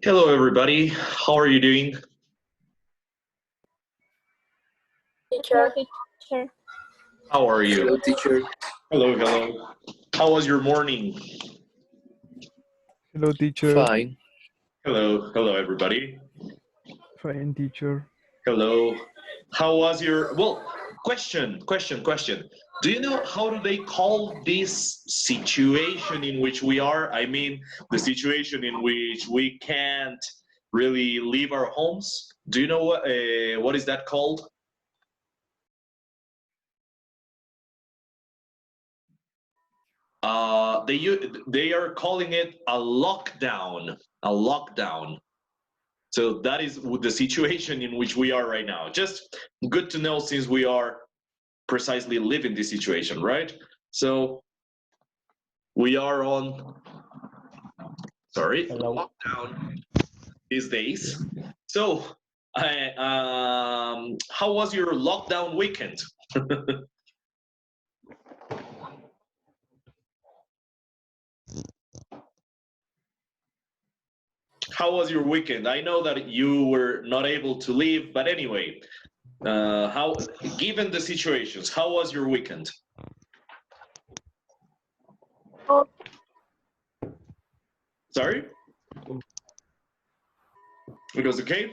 Hello, everybody. How are you doing? Hello, Teacher. teacher. How are you? Hello, teacher. Hello, hello. How was your morning? Hello, teacher. Fine. Hello, hello, everybody. Fine, teacher. Hello. How was your, well, question. Do you know how do they call this situation in which we are? I mean, the situation in which we can't really leave our homes. Do you know what is that called? They are calling it a lockdown. A lockdown. So that is the situation in which we are right now. Just good to know since we are precisely living this situation, right? So we are on, lockdown these days. So how was your lockdown weekend? How was your weekend? I know that you were not able to leave, but anyway, how, given the situations, how was your weekend? Oh, Sorry? It was okay?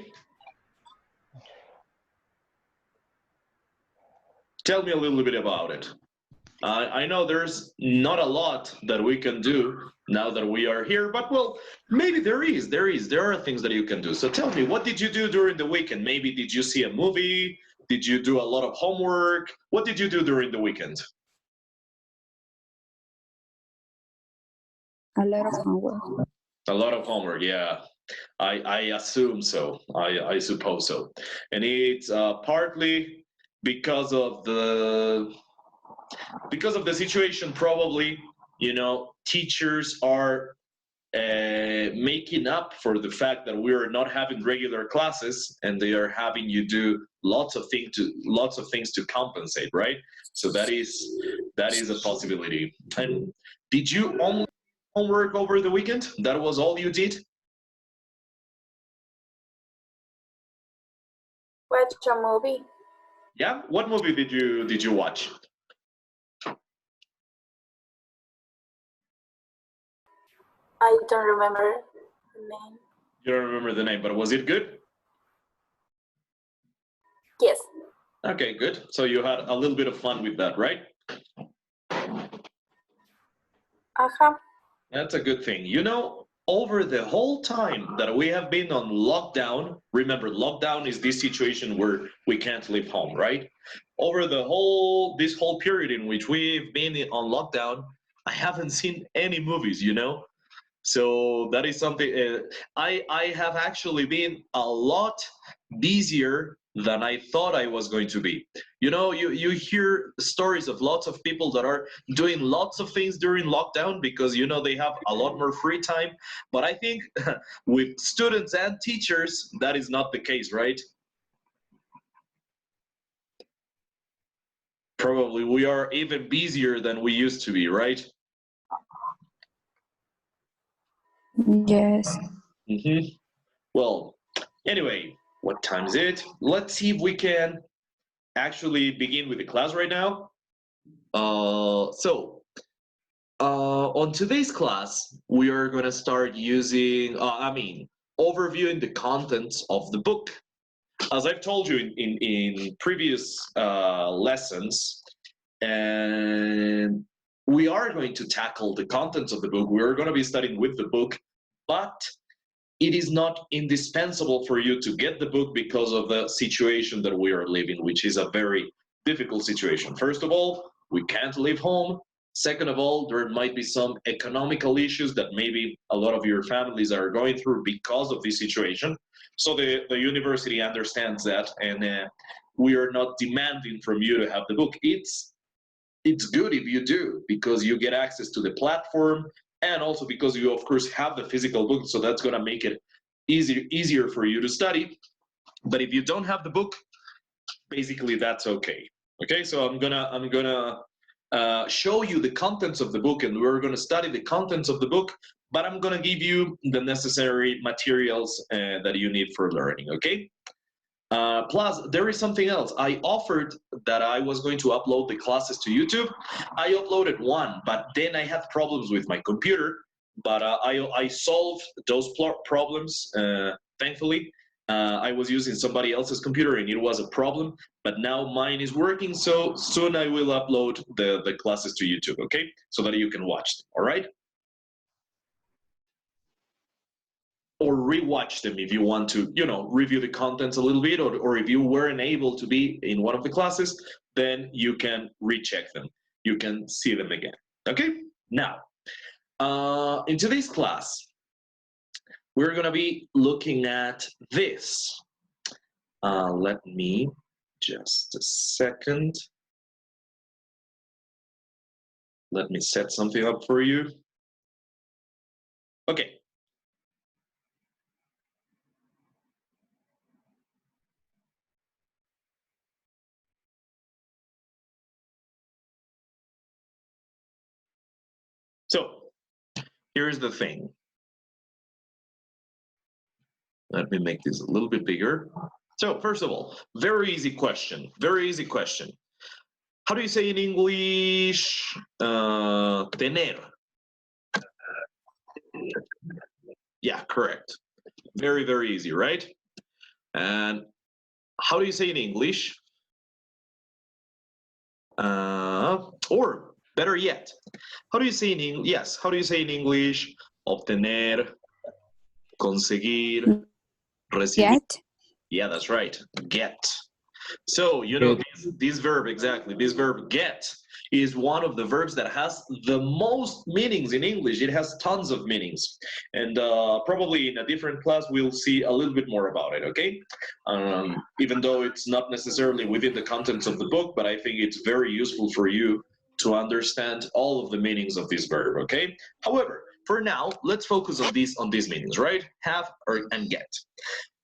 Tell me a little bit about it. I know there's not a lot that we can do now that we are here, but well, maybe there are things that you can do. So tell me, what did you do during the weekend? Maybe did you see a movie? Did you do a lot of homework? What did you do during the weekend? A lot of homework. A lot of homework, yeah. I assume so. I suppose so. And it's partly because of the situation, probably, you know, teachers are making up for the fact that we are not having regular classes, and they are having you do lots of things to compensate, right? So that is a possibility. And did you only homework over the weekend? That was all you did? watch a movie. Yeah. What movie did you watch? I don't remember the name. You don't remember the name, but was it good? Yes. Okay, good. So you had a little bit of fun with that, right? Uh-huh. That's a good thing. You know, over the whole time that we have been on lockdown, remember, lockdown is this situation where we can't leave home, right? Over this whole period in which we've been on lockdown, I haven't seen any movies, you know? So that is something I have actually been a lot busier than I thought I was going to be. You know, you hear stories of lots of people that are doing lots of things during lockdown because you know they have a lot more free time. But I think with students and teachers, that is not the case, right? Probably we are even busier than we used to be, right? Yes. Well, anyway, what time is it? Let's see if we can actually begin with the class right now. On today's class, we are going to start using, overviewing the contents of the book. As I've told you in previous lessons, and we are going to tackle the contents of the book. We are going to be studying with the book, but it is not indispensable for you to get the book because of the situation that we are living, which is a very difficult situation. First of all, we can't leave home. Second of all, there might be some economical issues that maybe a lot of your families are going through because of this situation. So the university understands that, and we are not demanding from you to have the book. It's good if you do, because you get access to the platform, and also because you of course have the physical book, so that's going to make it easier for you to study. But if you don't have the book, basically that's okay. Okay, so I'm gonna show you the contents of the book, and we're gonna study the contents of the book, but I'm gonna give you the necessary materials that you need for learning, okay? Plus, there is something else. I offered that I was going to upload the classes to YouTube. I uploaded one, but then I had problems with my computer, but I solved those problems, thankfully. I was using somebody else's computer and it was a problem, but now mine is working, so soon I will upload the classes to YouTube, okay? So that you can watch them, all right? Or rewatch them if you want to, you know, review the contents a little bit, or if you weren't able to be in one of the classes, then you can recheck them. You can see them again, okay? Now, in today's class, we're gonna be looking at this. Let me just a second. Let me set something up for you. Okay. So, here's the thing. Let me make this a little bit bigger. So, first of all, very easy question. Very easy question. How do you say in English, tener? Yeah, correct. Very, very easy, right? And how do you say in English? Or better yet, how do you say in English? Yes, how do you say in English? Obtener, conseguir, recibir. Get. Yeah, that's right. Get. So, you know, this verb, exactly, this verb get is one of the verbs that has the most meanings in English. It has tons of meanings. And probably in a different class, we'll see a little bit more about it, okay? Even though it's not necessarily within the contents of the book, but I think it's very useful for you to understand all of the meanings of this verb, okay? However, for now, let's focus on these meanings, right? Have or and get.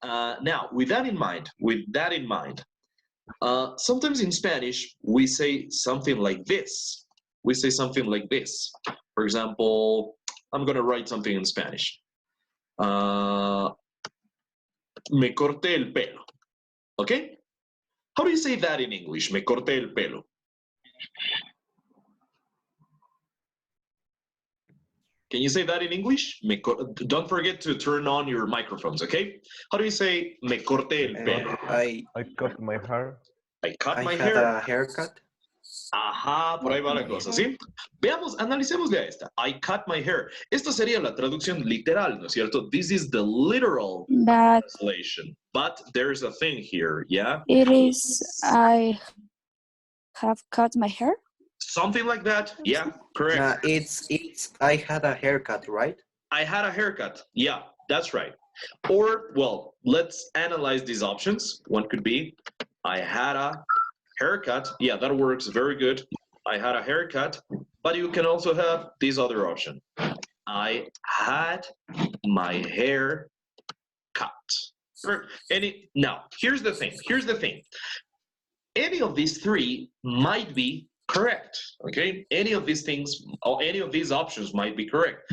Now, with that in mind, sometimes in Spanish, we say something like this. We say something like this. For example, I'm going to write something in Spanish. Me corté el pelo. Okay? How do you say that in English? Me corté el pelo. Can you say that in English? Don't forget to turn on your microphones, okay? How do you say me corté el pelo? I cut my hair. I cut my had hair. a haircut. Ajá, por ahí va la cosa, ¿sí? Veamos, analicémosle a esta. I cut my hair. Esta sería la traducción literal, ¿no es cierto? This is the literal But translation. But there's a thing here, yeah? it is, I have cut my hair. Something like that, yeah, correct. It's I had a haircut, right? I had a haircut, yeah, that's right. Or, well, let's analyze these options. One could be, I had a haircut. Yeah, that works very good. I had a haircut, but you can also have this other option. I had my hair cut. Now, here's the thing. Any of these three might be correct, okay? Any of these things, or any of these options might be correct.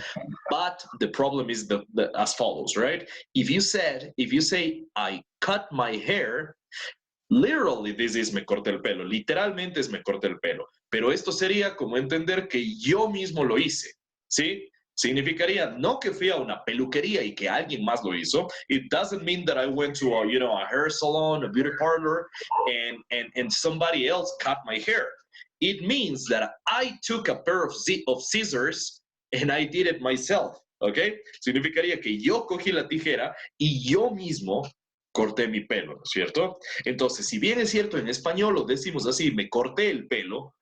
But the problem is as follows, right? If you say, I cut my hair, literally, this is me corté el pelo. Literalmente es me corté el pelo. Pero esto sería como entender que yo mismo lo hice, ¿sí? Significaría no que fui a una peluquería y que alguien más lo hizo. It doesn't mean that I went to a hair salon, a beauty parlor, and somebody else cut my hair. It means that I took a pair of scissors and I did it myself, ¿ok? Significaría que yo cogí la tijera y yo mismo corté mi pelo, ¿no es cierto? Entonces, si bien es cierto en español lo decimos así, me corté el pelo,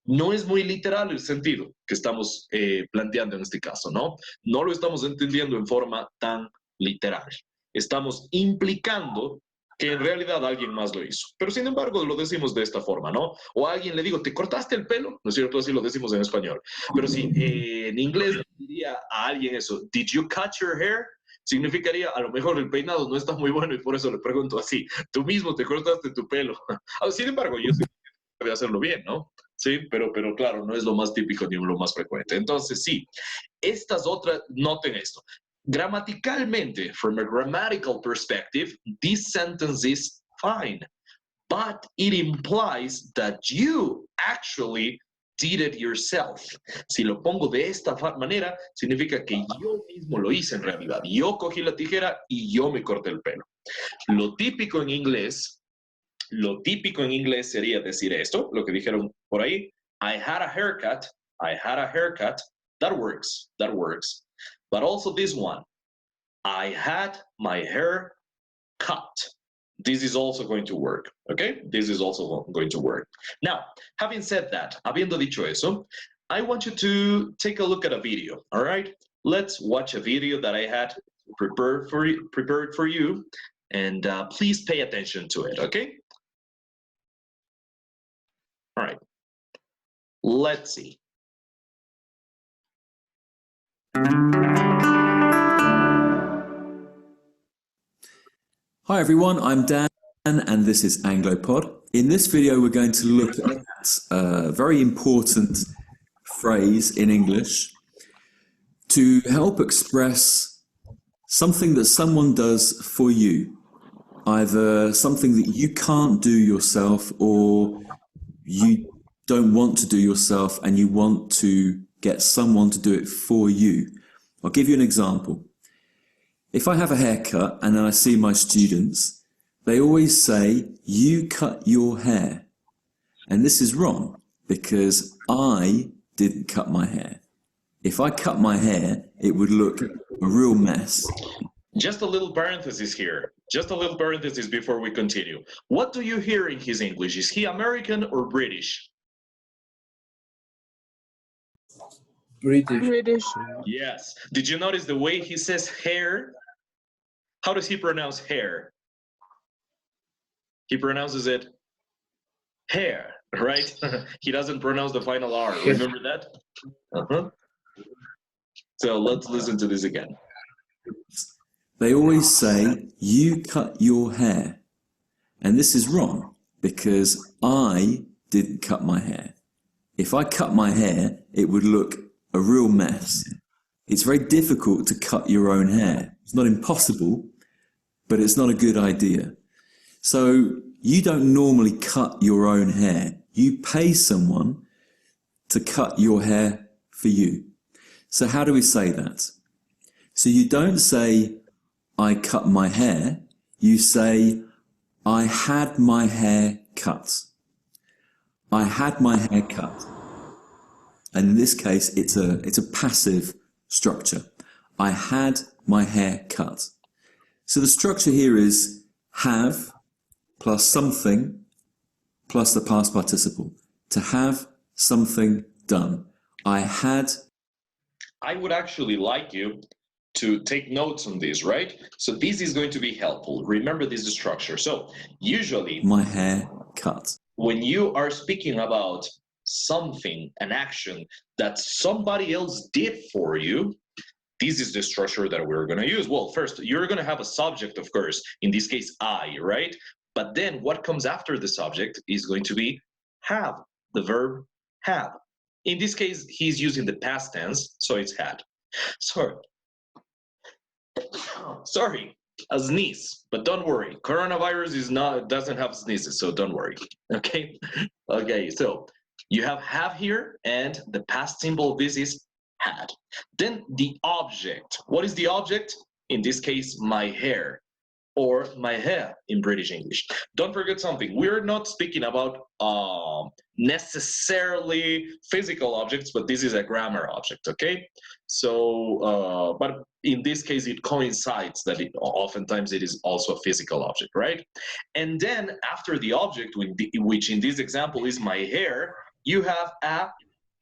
no es muy literal el sentido que estamos planteando en este caso, ¿no? No lo estamos entendiendo en forma tan literal. Estamos implicando que en realidad alguien más lo hizo. Pero sin embargo lo decimos de esta forma, ¿no? O a alguien le digo, ¿te cortaste el pelo? ¿No es cierto? Así lo decimos en español. Pero si en inglés diría a alguien eso, ¿did you cut your hair? Significaría, a lo mejor el peinado no está muy bueno y por eso le pregunto así, tú mismo te cortaste tu pelo. Sin embargo, yo sí debe hacerlo bien, ¿no? ¿sí? Pero claro, no es lo más típico ni lo más frecuente. Entonces, sí, estas otras, noten esto. Gramaticalmente, from a grammatical perspective, this sentence is fine, but it implies that you actually did it yourself. Si lo pongo de esta manera, significa que yo mismo lo hice en realidad. Yo cogí la tijera y yo me corté el pelo. Lo típico en inglés sería decir esto, lo que dijeron por ahí. I had a haircut. That works. But also this one. I had my hair cut. This is also going to work, okay? This is also going to work. Now, having said that, habiendo dicho eso, I want you to take a look at a video, all right? Let's watch a video that I had prepared for you, and please pay attention to it, okay? All right, let's see. Hi everyone, I'm Dan and this is AngloPod. In this video we're going to look at a very important phrase in English to help express something that someone does for you. Either something that you can't do yourself or you don't want to do yourself and you want to get someone to do it for you. I'll give you an example. If I have a haircut and then I see my students, they always say, you cut your hair. And this is wrong because I didn't cut my hair. If I cut my hair, it would look a real mess. Just a little parenthesis here. Just a little parenthesis before we continue. What do you hear in his English? Is he American or British? British. Yes. Did you notice the way he says hair? How does he pronounce hair? He pronounces it hair, right? He doesn't pronounce the final R. Remember that? Uh-huh. So let's listen to this again. They always say, you cut your hair. And this is wrong because I didn't cut my hair. If I cut my hair, it would look a real mess. It's very difficult to cut your own hair. It's not impossible, but it's not a good idea. So you don't normally cut your own hair. You pay someone to cut your hair for you. So how do we say that? So you don't say, I cut my hair. You say, I had my hair cut. I had my hair cut. And in this case, it's a passive structure. I had my hair cut. So the structure here is have plus something plus the past participle. To have something done. I had. I would actually like you to take notes on this, right? So this is going to be helpful. Remember this structure. So usually my hair cut. When you are speaking about something, an action that somebody else did for you, this is the structure that we're going to use. Well, first, you're going to have a subject, of course, in this case, I, right? But then what comes after the subject is going to be have, the verb have. In this case, he's using the past tense, so it's had. Sorry, a sneeze, but don't worry. Coronavirus doesn't have sneezes, so don't worry. Okay? Okay, so you have here, and the past simple of this is had. Then the object. What is the object? In this case, my hair, or my hair in British English. Don't forget something. We're not speaking about necessarily physical objects, but this is a grammar object, okay? So, but in this case, it coincides that oftentimes it is also a physical object, right? And then after the object, which in this example is my hair, you have a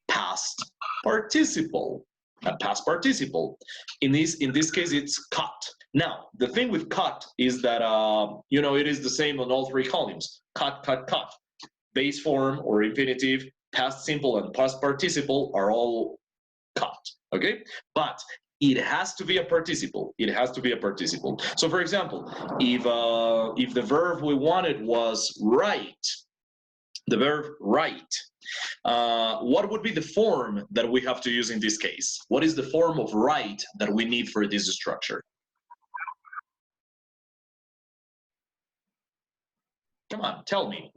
past participle. A past participle. In this case, it's cut. Now, the thing with cut is that, it is the same on all three columns. Cut, cut, cut. Base form or infinitive, past simple, and past participle are all cut, okay? But it has to be a participle. It has to be a participle. So, for example, if the verb we wanted was write, the verb write, What would be the form that we have to use in this case? What is the form of write that we need for this structure? Come on, tell me.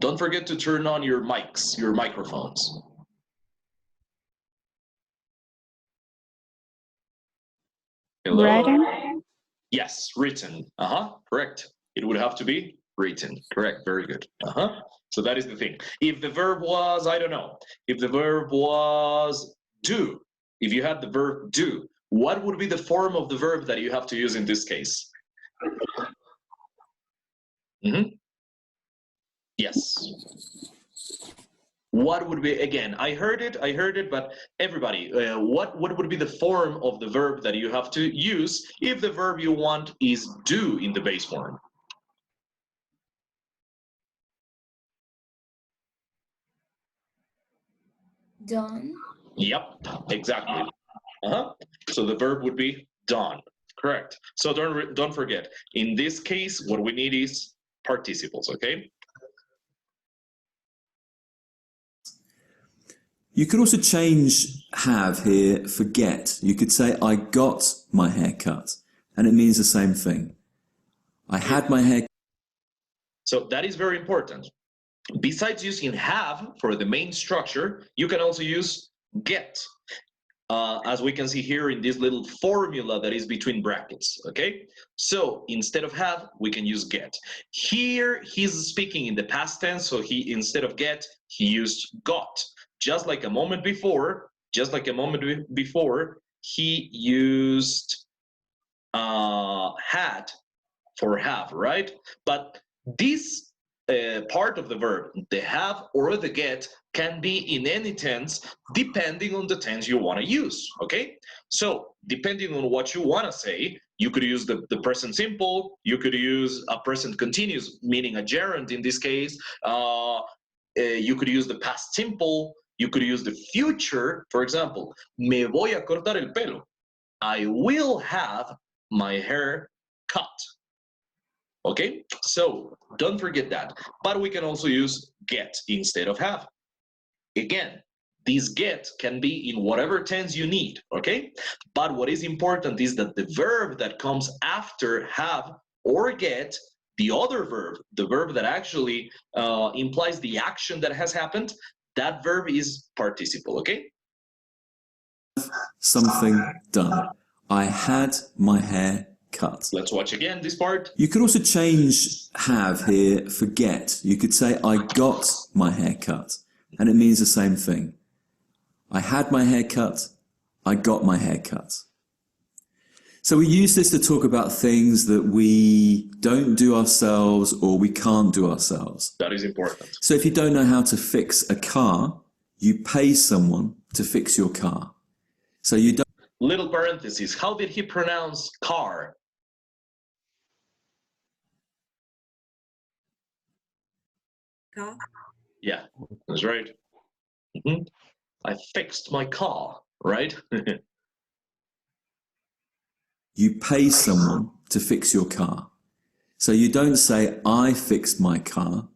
Don't forget to turn on your mics, your microphones. Hello? Written. Yes, written. Correct. It would have to be written. Correct. Very good. So that is the thing. If the verb was, I don't know, if the verb was do, if you had the verb do, what would be the form of the verb that you have to use in this case? Yes. What would be, again, I heard it, but everybody, what would be the form of the verb that you have to use if the verb you want is do in the base form? Done. Yep, exactly. So the verb would be done. Correct. So don't forget, in this case, what we need is participles, okay? You could also change have here for get. You could say, I got my hair cut, and it means the same thing. I had my hair. So that is very important. Besides using have for the main structure, you can also use get, as we can see here in this little formula that is between brackets, okay? So instead of have, we can use get. Here, he's speaking in the past tense, so he, instead of get, he used got. Just like a moment before, he used had for have, right? But this part of the verb, the have or the get, can be in any tense depending on the tense you want to use, okay? So depending on what you want to say, you could use the present simple, you could use a present continuous, meaning a gerund in this case, you could use the past simple, you could use the future, for example, me voy a cortar el pelo. I will have my hair cut. Okay, so don't forget that. But we can also use get instead of have. Again, this get can be in whatever tense you need, okay? But what is important is that the verb that comes after have or get, the other verb, the verb that actually implies the action that has happened, that verb is participle, okay? Something done. I had my hair cut. Let's watch again this part. You could also change have here for get. You could say, I got my hair cut, and it means the same thing. I had my hair cut, I got my hair cut. So we use this to talk about things that we don't do ourselves or we can't do ourselves. That is important. So if you don't know how to fix a car, you pay someone to fix your car. So you don't. Little parenthesis, how did he pronounce car? Car. Yeah, that's right. I fixed my car, right? You pay someone to fix your car. So you don't say, I fixed my car.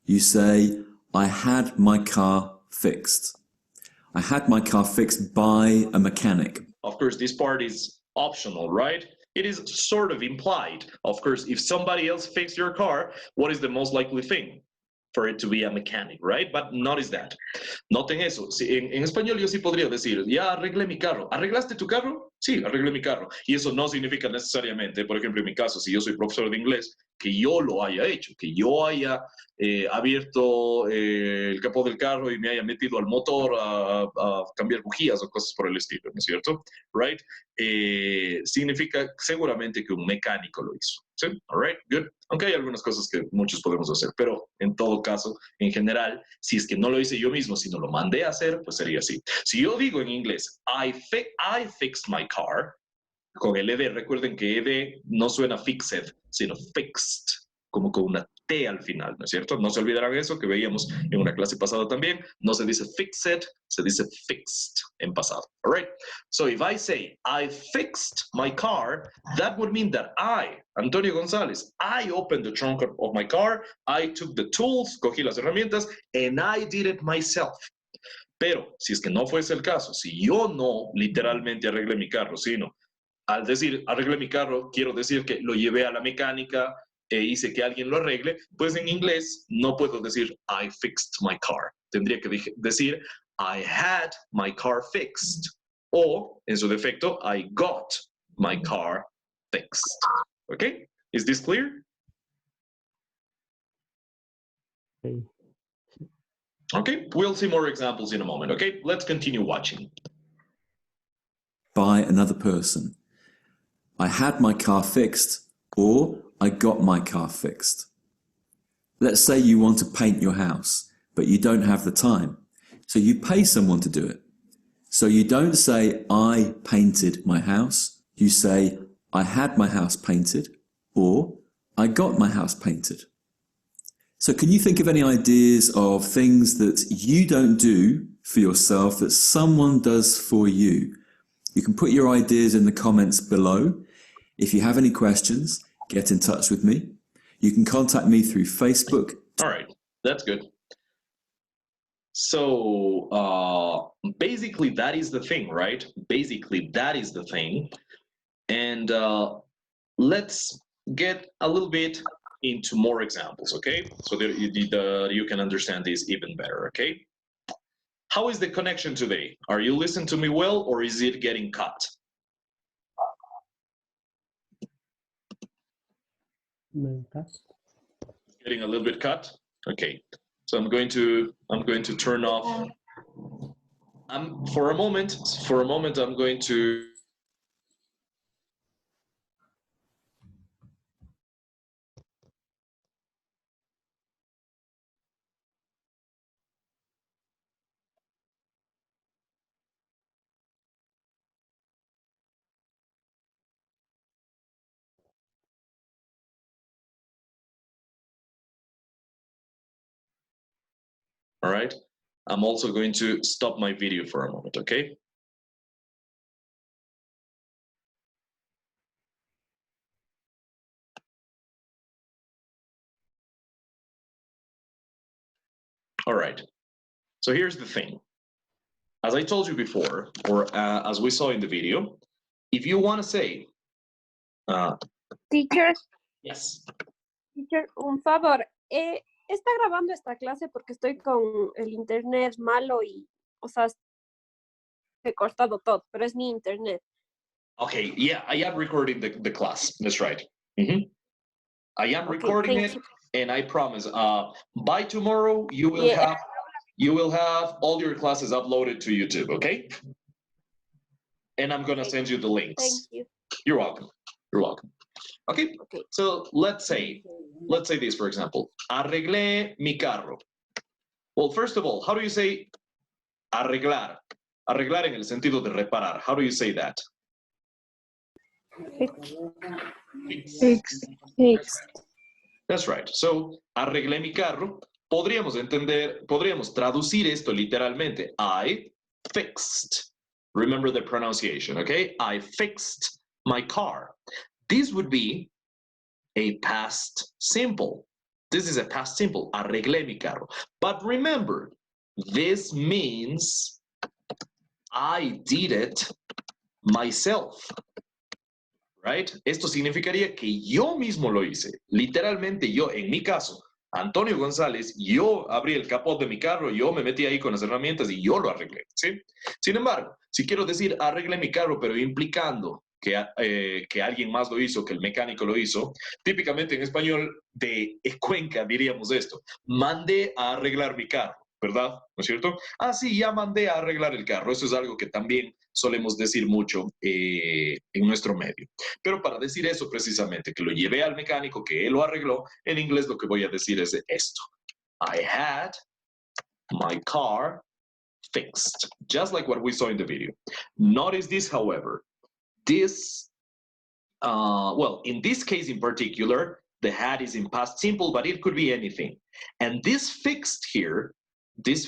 You say, I had my car fixed. I had my car fixed by a mechanic. Of course, this part is optional, right? It is sort of implied. Of course, if somebody else fixed your car, what is the most likely thing? For it to be a mechanic, right? But not is that. Noten eso. En español yo sí podría decir, ya arreglé mi carro. ¿Arreglaste tu carro? Sí, arreglé mi carro. Y eso no significa necesariamente, por ejemplo, en mi caso, si yo soy profesor de inglés, que yo lo haya hecho, que yo haya abierto el capó del carro y me haya metido al motor a cambiar bujías o cosas por el estilo, ¿no es cierto? Right? Significa seguramente que un mecánico lo hizo. ¿Sí? All right, good. Aunque hay algunas cosas que muchos podemos hacer, pero en todo caso, en general, si es que no lo hice yo mismo, sino lo mandé a hacer, pues sería así. Si yo digo en inglés, I fixed my car, con el ed, recuerden que ed no suena fixed, sino fixed, como con una T al final, ¿no es cierto? No se olvidarán eso que veíamos en una clase pasada también. No se dice fixed, se dice fixed en pasado. All right? So if I say, I fixed my car, that would mean that I, Antonio González, I opened the trunk of my car, I took the tools, cogí las herramientas, and I did it myself. Pero, si es que no fuese el caso, si yo no literalmente arreglé mi carro, sino al decir arreglé mi carro, quiero decir que lo llevé a la mecánica e hice que alguien lo arregle, pues en inglés no puedo decir I fixed my car. Tendría que decir I had my car fixed. O, en su defecto, I got my car fixed. Okay? Is this clear? Okay. Okay, we'll see more examples in a moment. Okay, let's continue watching. By another person. I had my car fixed, or I got my car fixed. Let's say you want to paint your house, but you don't have the time, so you pay someone to do it. So you don't say, I painted my house. You say, I had my house painted, or I got my house painted. So can you think of any ideas of things that you don't do for yourself that someone does for you? You can put your ideas in the comments below. If you have any questions, get in touch with me. You can contact me through Facebook. All right, that's good. So basically that is the thing, right? Basically that is the thing. And let's get a little bit into more examples, okay? So that you can understand this even better, okay? How is the connection today? Are you listening to me well, or is it getting cut? Getting a little bit cut? Okay. So I'm going to turn off. For a moment, I'm going to. All right. I'm also going to stop my video for a moment, okay? All right. So here's the thing. As I told you before, or as we saw in the video, if you want to say, Teacher, yes. teacher, un favor. Está grabando esta clase porque estoy con el internet malo y, o sea, he cortado todo, pero es mi internet. Okay, yeah, I am recording the class. That's right. I am Okay, recording thank it, you. and I promise, by tomorrow you will Yeah. have all your classes uploaded to YouTube. Okay? And I'm gonna send you the links. Thank you. You're welcome. You're welcome. Okay. Okay. So let's say this, for example. Arreglé mi carro. Well, first of all, how do you say arreglar? Arreglar en el sentido de reparar. How do you say that? Fixed. That's right. So, arreglé mi carro. Podríamos traducir esto literalmente. I fixed. Remember the pronunciation, okay? I fixed my car. This would be a past simple. This is a past simple. Arreglé mi carro. But remember, this means I did it myself. Right? Esto significaría que yo mismo lo hice. Literalmente yo, en mi caso, Antonio González, yo abrí el capó de mi carro, yo me metí ahí con las herramientas y yo lo arreglé. ¿Sí? Sin embargo, si quiero decir arreglé mi carro, pero implicando que alguien más lo hizo, que el mecánico lo hizo, típicamente en español de Cuenca diríamos esto: mandé a arreglar mi carro, ¿verdad? ¿No es cierto? Ah, sí, ya mandé a arreglar el carro. Eso es algo que también solemos decir mucho en nuestro medio. Pero para decir eso precisamente, que lo llevé al mecánico, que él lo arregló, en inglés lo que voy a decir es esto: I had my car fixed, just like what we saw in the video. Notice this, however. This, well, in this case in particular, The had is in past simple, but it could be anything. And this fixed here, this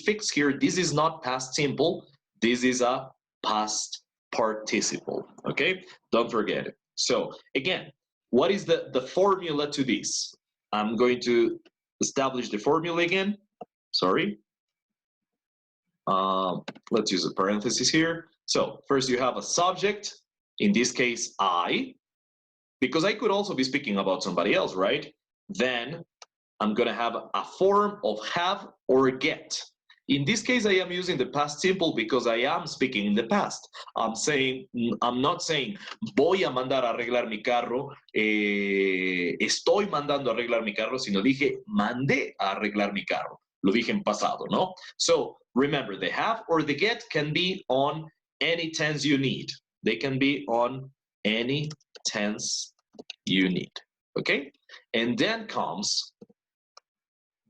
is not past simple. This is a past participle, okay? Don't forget it. So again, what is the formula to this? I'm going to establish the formula again. Sorry. Let's use a parenthesis here. So first you have a subject, in this case, I, because I could also be speaking about somebody else, right? Then I'm gonna have a form of have or get. In this case, I am using the past simple because I am speaking in the past. I'm not saying voy a mandar a arreglar mi carro, estoy mandando a arreglar mi carro, sino dije mandé a arreglar mi carro. Lo dije en pasado, ¿no? So remember, the have or the get can be on any tense you need. They can be on any tense you need, okay? And then comes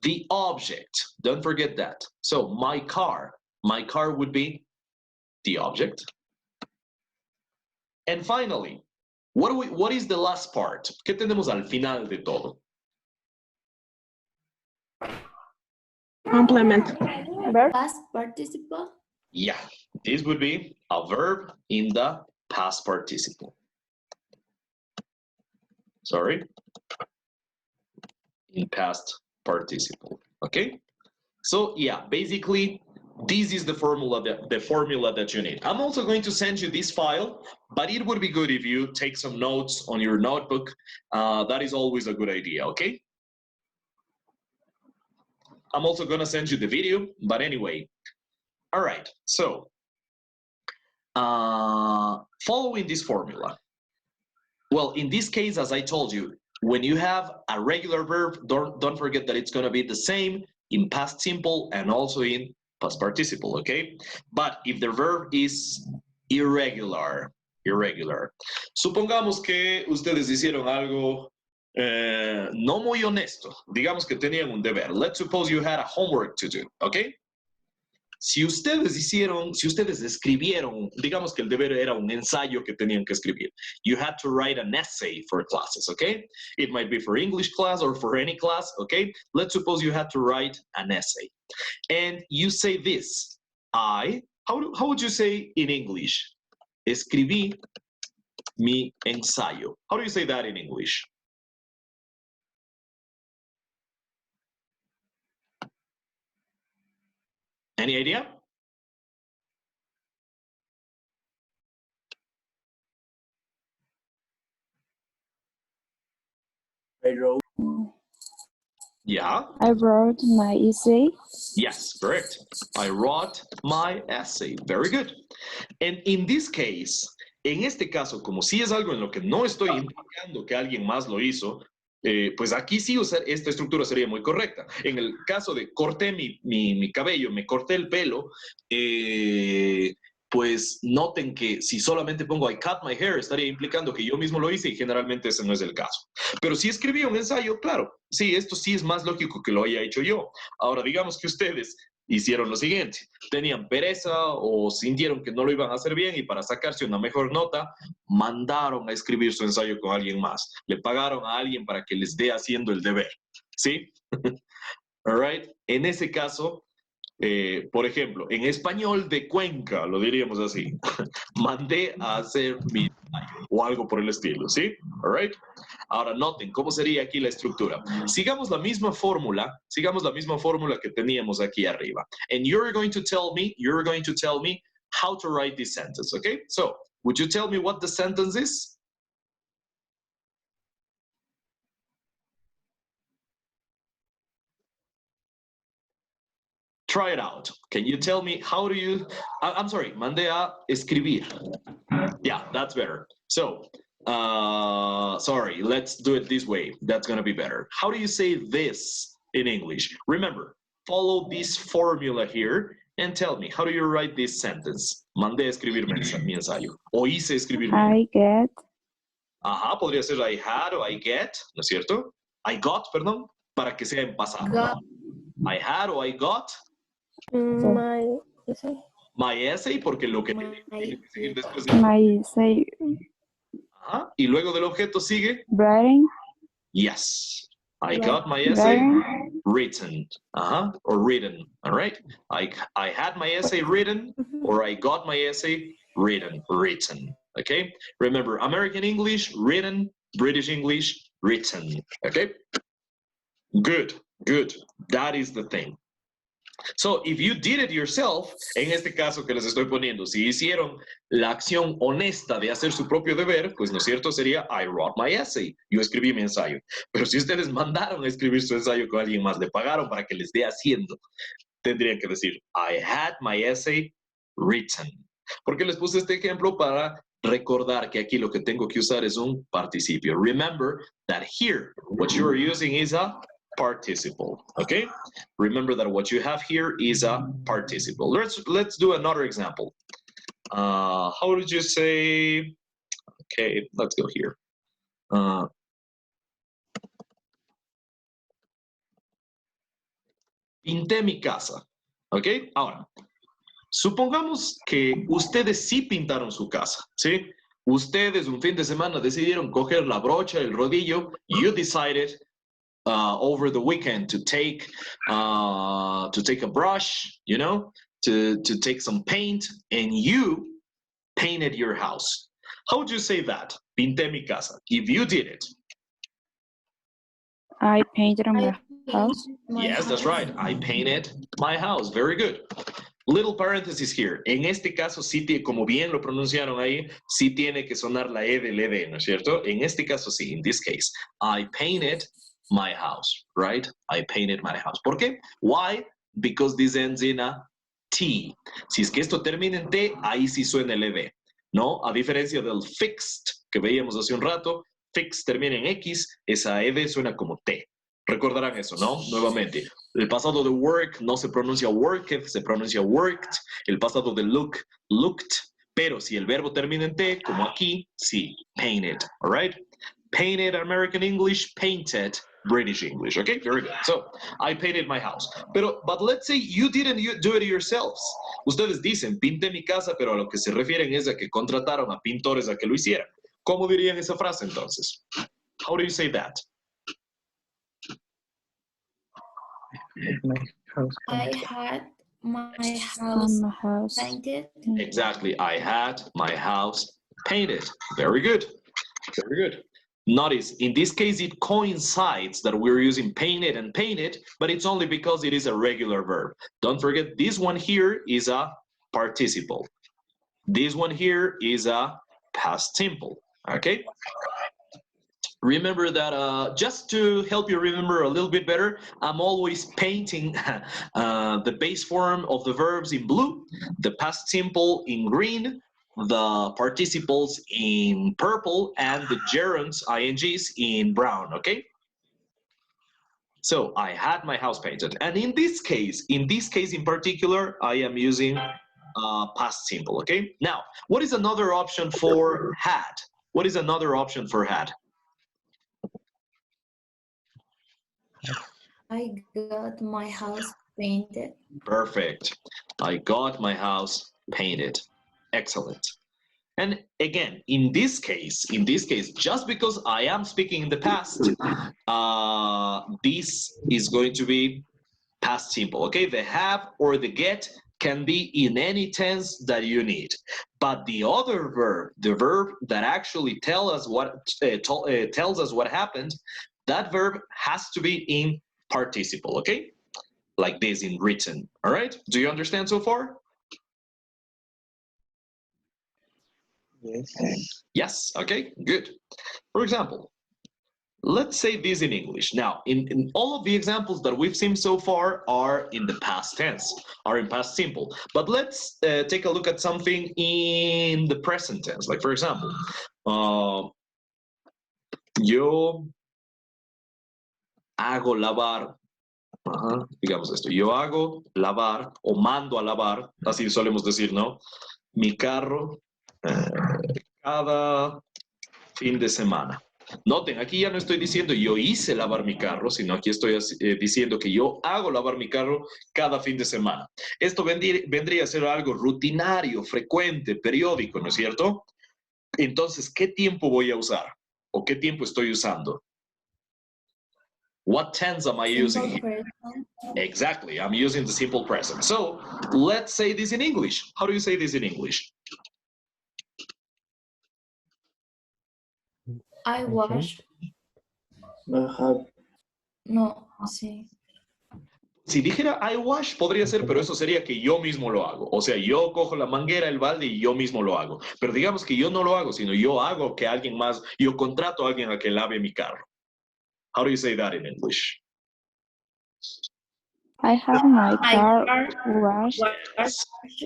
the object. Don't forget that. So my car would be the object. And finally, what is the last part? ¿Qué tenemos al final de todo? Complement. Verb. Past participle. Yeah, this would be a verb in the past participle. Sorry. In past participle, okay? So yeah, basically, this is the formula that you need. I'm also going to send you this file, but it would be good if you take some notes on your notebook. That is always a good idea, okay? I'm also gonna send you the video, but anyway. All right, so following this formula. Well, in this case, as I told you, when you have a regular verb, don't forget that it's gonna be the same in past simple and also in past participle, okay? But if the verb is irregular, supongamos que ustedes hicieron algo no muy honesto, digamos que tenían un deber. Let's suppose you had a homework to do, okay? Si ustedes escribieron, digamos que el deber era un ensayo que tenían que escribir. You had to write an essay for classes, okay? It might be for English class or for any class, okay? Let's suppose you had to write an essay. And you say this, how would you say in English? Escribí mi ensayo. How do you say that in English? Any idea? Yeah? I wrote my essay. Yes, correct. I wrote my essay. Very good. And in this case, en este caso, como si es algo en lo que no estoy indicando que alguien más lo hizo, pues aquí sí usar esta estructura sería muy correcta. En el caso de corté mi cabello, me corté el pelo, pues noten que si solamente pongo I cut my hair, estaría implicando que yo mismo lo hice y generalmente ese no es el caso. Pero si escribí un ensayo, claro, sí, esto sí es más lógico que lo haya hecho yo. Ahora, digamos que ustedes hicieron lo siguiente, tenían pereza o sintieron que no lo iban a hacer bien y para sacarse una mejor nota, mandaron a escribir su ensayo con alguien más. Le pagaron a alguien para que les dé haciendo el deber, ¿sí? All right. En ese caso, por ejemplo, en español de Cuenca, lo diríamos así, mandé a hacer mi ensayo o algo por el estilo, ¿sí? All right. Ahora noten cómo sería aquí la estructura. Sigamos la misma fórmula que teníamos aquí arriba. And you're going to tell me how to write this sentence, okay? So, would you tell me what the sentence is? Try it out. Can you tell me how do you, I'm sorry, mandé a escribir. Yeah, that's better. So, sorry, let's do it this way. That's gonna be better. How do you say this in English? Remember, follow this formula here and tell me, how do you write this sentence? Mandé a escribir mi ensayo. O hice escribir mi ensayo. I get. Ajá, podría ser I had o I get, ¿no es cierto? I got, perdón, para que sea en pasado. Got. I had o I got. My essay. My essay, porque lo que tiene que seguir después de... My essay. Ajá, y luego del objeto sigue Writing. Yes. I got my essay written. Or written. All right. I had my essay written, or I got my essay written. Okay. Remember, American English, written. British English, written. Okay. Good. That is the thing. So, if you did it yourself, en este caso que les estoy poniendo, si hicieron la acción honesta de hacer su propio deber, pues, ¿no es cierto? Sería, I wrote my essay. Yo escribí mi ensayo. Pero si ustedes mandaron a escribir su ensayo con alguien más, le pagaron para que les dé haciendo, tendrían que decir, I had my essay written. Porque les puse este ejemplo para recordar que aquí lo que tengo que usar es un participio. Remember that here, what you are using is a participle, okay? Remember that what you have here is a participle. Let's do another example. How did you say? Okay, let's go here. Pinté mi casa, okay? Ahora, supongamos que ustedes sí pintaron su casa, ¿sí? Ustedes un fin de semana decidieron coger la brocha, el rodillo. You decided over the weekend to take a brush, you know, to take some paint, and you painted your house. How would you say that? Pinté mi casa. If you did it. I painted my house. Yes, that's right. I painted my house. Very good. Little parenthesis here. En este caso, sí, como bien lo pronunciaron ahí, sí tiene que sonar la E del ED, ¿no es cierto? En este caso, sí. In this case, I painted my house, right? I painted my house. ¿Por qué? Why? Because this ends in a T. Si es que esto termina en T, ahí sí suena el ED, ¿no? A diferencia del fixed que veíamos hace un rato, fixed termina en X, esa ED suena como T. Recordarán eso, ¿no? Nuevamente, el pasado de work no se pronuncia worked, se pronuncia worked. El pasado de look, looked. Pero si el verbo termina en T, como aquí, sí, painted, all right? Painted American English, painted British English. Okay, very good. So, I painted my house. But let's say you didn't do it yourselves. Ustedes dicen, pinté mi casa, pero a lo que se refieren es a que contrataron a pintores a que lo hicieran. ¿Cómo dirían esa frase entonces? How do you say that? My house I had my house painted. Exactly. I had my house painted. Very good. Very good. Notice, in this case, it coincides that we're using painted and painted, but it's only because it is a regular verb. Don't forget, this one here is a participle. This one here is a past simple, okay? Remember that, just to help you remember a little bit better, I'm always painting the base form of the verbs in blue, the past simple in green, the participles in purple, and the gerunds, INGs, in brown, okay? So, I had my house painted. And in this case in particular, I am using past simple, okay? Now, what is another option for had? What is another option for had? I got my house painted. Perfect. I got my house painted. Excellent. And again, in this case, just because I am speaking in the past, this is going to be past simple, okay? The have or the get can be in any tense that you need. But the other verb, the verb that actually tells us what happened, that verb has to be in participle, okay? Like this in written, all right? Do you understand so far? Yes. Yes, okay, good. For example, let's say this in English. Now, in all of the examples that we've seen so far are in the past tense, are in past simple. But let's take a look at something in the present tense. Like, for example, yo hago lavar, digamos esto, yo hago lavar o mando a lavar, así solemos decir, ¿no? Mi carro cada fin de semana. Noten, aquí ya no estoy diciendo yo hice lavar mi carro, sino aquí estoy diciendo que yo hago lavar mi carro cada fin de semana. Esto vendría a ser algo rutinario, frecuente, periódico, ¿no es cierto? Entonces, ¿qué tiempo voy a usar? ¿O qué tiempo estoy usando? What tense am I using Simple here? present. Exactly, I'm using the simple present. So let's say this in English. How do you say this in English? I washed. have. No, sí. Si dijera I wash, podría ser, pero eso sería que yo mismo lo hago. O sea, yo cojo la manguera, el balde y yo mismo lo hago. Pero digamos que yo no lo hago, sino yo hago que alguien más, yo contrato a alguien a que lave mi carro. How do you say that in English? I have my My car car washed washed.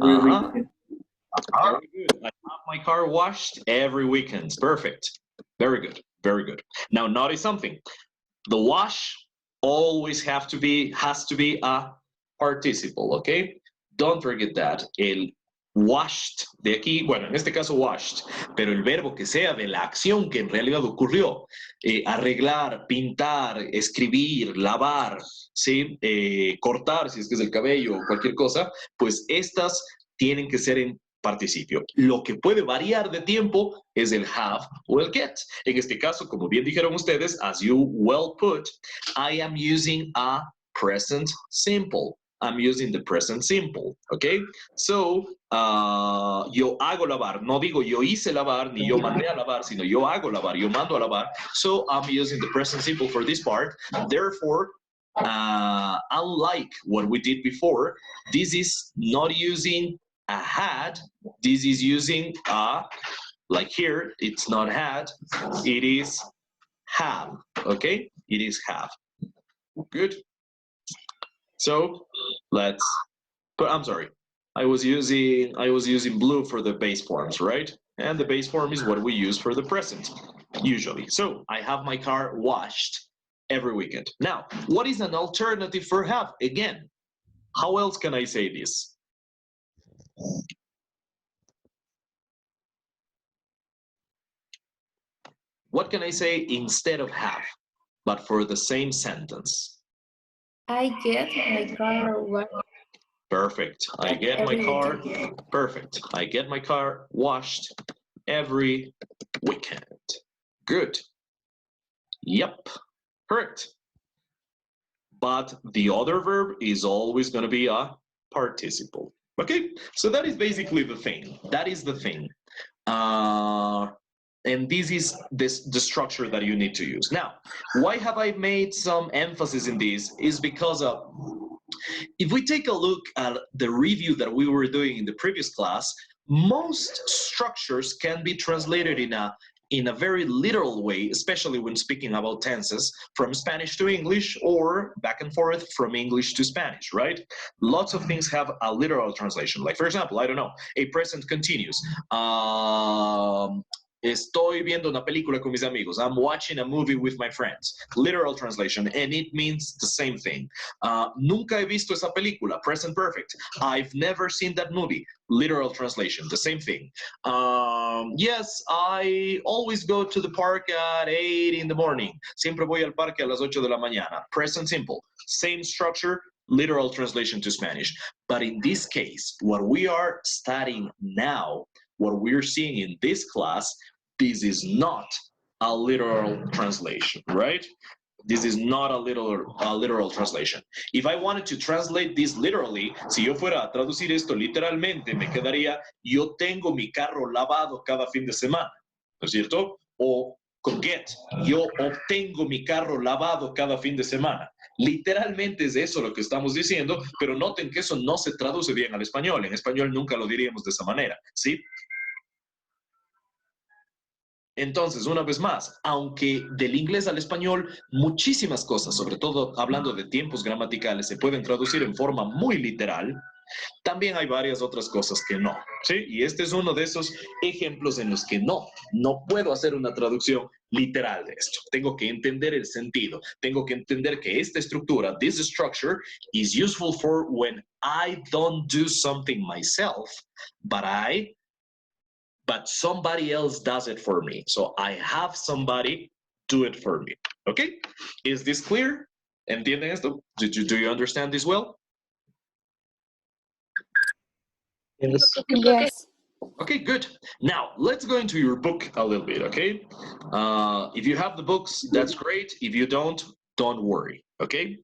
Uh-huh. Very good. I have my car washed every weekend. Perfect. Very good. Very good. Now notice something. The wash always has to be a participle, okay? Don't forget that. El washed de aquí, bueno, en este caso washed, pero el verbo que sea de la acción que en realidad ocurrió, arreglar, pintar, escribir, lavar, ¿sí? Cortar, si es que es el cabello o cualquier cosa, pues estas tienen que ser en participio. Lo que puede variar de tiempo es el have o el get. En este caso, como bien dijeron ustedes, as you well put, I am using a present simple. I'm using the present simple, okay? So, yo hago lavar. No digo yo hice lavar, ni yo mandé a lavar, sino yo hago lavar, yo mando a lavar. So, I'm using the present simple for this part. Therefore, unlike what we did before, this is not using a had, this is using a, like here, it's not had, it is have, okay? It is have. Good. So let's, but I'm sorry, I was using blue for the base forms, right? And the base form is what we use for the present, usually. So I have my car washed every weekend. Now, what is an alternative for have? Again, how else can I say this? What can I say instead of have, but for the same sentence? I get my car washed. Perfect. I get my Every car. weekend. Perfect. I get my car washed every weekend. Good. Yep. Correct. But the other verb is always going to be a participle. Okay? So that is basically the thing. That is the thing. And this is the structure that you need to use. Now, why have I made some emphasis in this? Is because if we take a look at the review that we were doing in the previous class, most structures can be translated in a very literal way, especially when speaking about tenses, from Spanish to English or back and forth from English to Spanish, right? Lots of things have a literal translation. Like, for example, I don't know, a present continuous. Estoy viendo una película con mis amigos. I'm watching a movie with my friends. Literal translation, and it means the same thing. Nunca he visto esa película, present perfect. I've never seen that movie. Literal translation, the same thing. Yes, I always go to the park at 8 in the morning. Siempre voy al parque a las 8 de la mañana. Present simple, same structure, literal translation to Spanish. But in this case, what we are studying now, what we're seeing in this class, this is not a literal translation, right? This is not a literal translation. If I wanted to translate this literally, si yo fuera a traducir esto literalmente, me quedaría, yo tengo mi carro lavado cada fin de semana, ¿no es cierto? O con get, yo obtengo mi carro lavado cada fin de semana. Literalmente es eso lo que estamos diciendo, pero noten que eso no se traduce bien al español. En español nunca lo diríamos de esa manera, ¿sí? Entonces, una vez más, aunque del inglés al español muchísimas cosas, sobre todo hablando de tiempos gramaticales, se pueden traducir en forma muy literal, también hay varias otras cosas que no, ¿sí? Y este es uno de esos ejemplos en los que no puedo hacer una traducción literal de esto. Tengo que entender el sentido. Tengo que entender que esta estructura, this structure, is useful for when I don't do something myself, but somebody else does it for me. So I have somebody do it for me. Okay? Is this clear? ¿Entienden esto? Do you understand this well? Yes. Yes. Okay, good. Now, let's go into your book a little bit, okay? If you have the books, that's great. If you don't worry, okay?